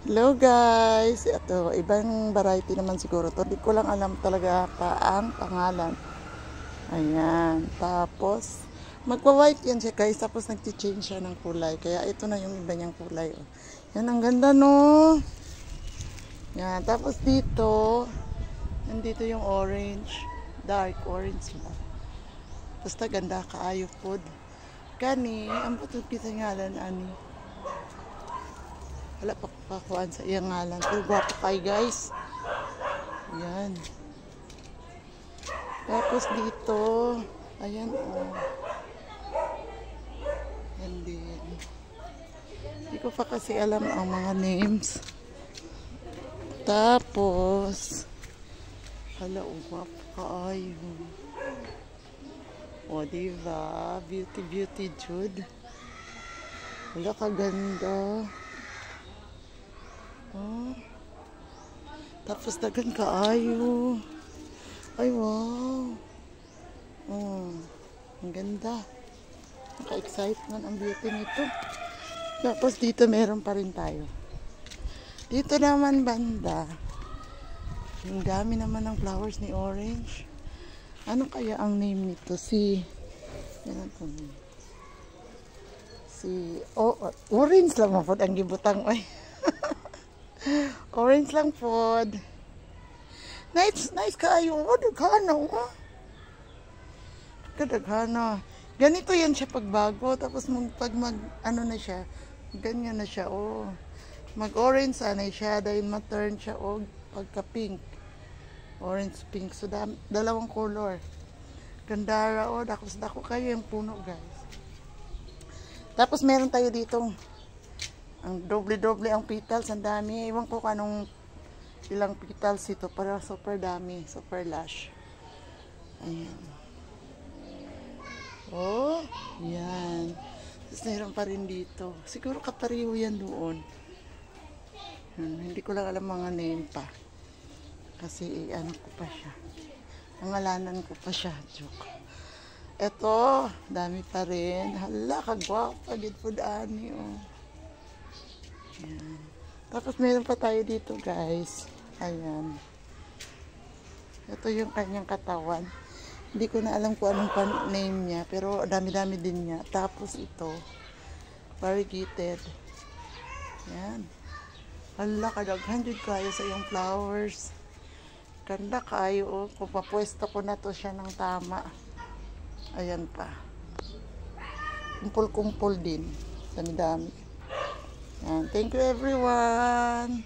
Hello guys, ito ibang variety naman siguro to. Di ko lang alam talaga pa ang pangalan. Ayan, tapos magwa-white yan siya guys, tapos nag-change siya ng kulay. Kaya ito na yung iba niyang kulay. Oh. Yan, ang ganda no. Yan, tapos dito, nandito yung orange, dark orange ba. Basta ganda kaayo pod. Kani, ang putod kita ngalan ani. Wala pa pakuhaan sa iyang ngalan. Pero gwapo kayo guys. Ayan. Tapos dito, ayan oh. And then, hindi ko pa kasi alam ang mga names. Tapos, hala, gwapo kayo. O, diba? Beauty, beauty, Jude. Wala kaganda. Oh. Tapos dagan kaayo. Ay wow. Oh, ang ganda. Naka-excite man ang beauty nito. Tapos dito meron pa rin tayo. Dito naman banda. Ang dami naman ng flowers ni Orange. Ano kaya ang name nito? Orange lang mo po ang gibutang. Ay. Orange lang po. Nice kaayo. Dagano. Kadagano. Ganito yan siya pagbago. Tapos ano na siya. Ganyan na siya. Oh. Mag-orange sanay siya. Dahil ma-turn siya. Oh, pagka-pink. Orange pink. So, dalawang color. Gandara. Oh, dako kayo yung puno guys. Tapos meron tayo ditong ang doble-doble ang petals, ang dami. Iwan ko kanong ilang petals ito, pero super dami, super lush. Ayan. Oh, yan. Tapos meron pa rin dito. Siguro kapariho yan doon. Hindi ko lang alam mga name pa. Kasi ano ko pa siya. Nangalanan ko pa siya. Joke. Ito, dami pa rin. Hala, kagwapa. Gid po dani, oh. Ayan. Tapos meron pa tayo dito guys. Ayan. Ito yung kanyang katawan. Hindi ko na alam kung anong name niya. Pero dami-dami din niya. Tapos ito. Variegated. Ayan. Hala, kadaghan din kayo sa iyong flowers. Ganda kayo. Oh. Kung papwesto ko na to siya ng tama. Ayan pa. Kumpul-kumpul din. Dami-dami. And thank you everyone.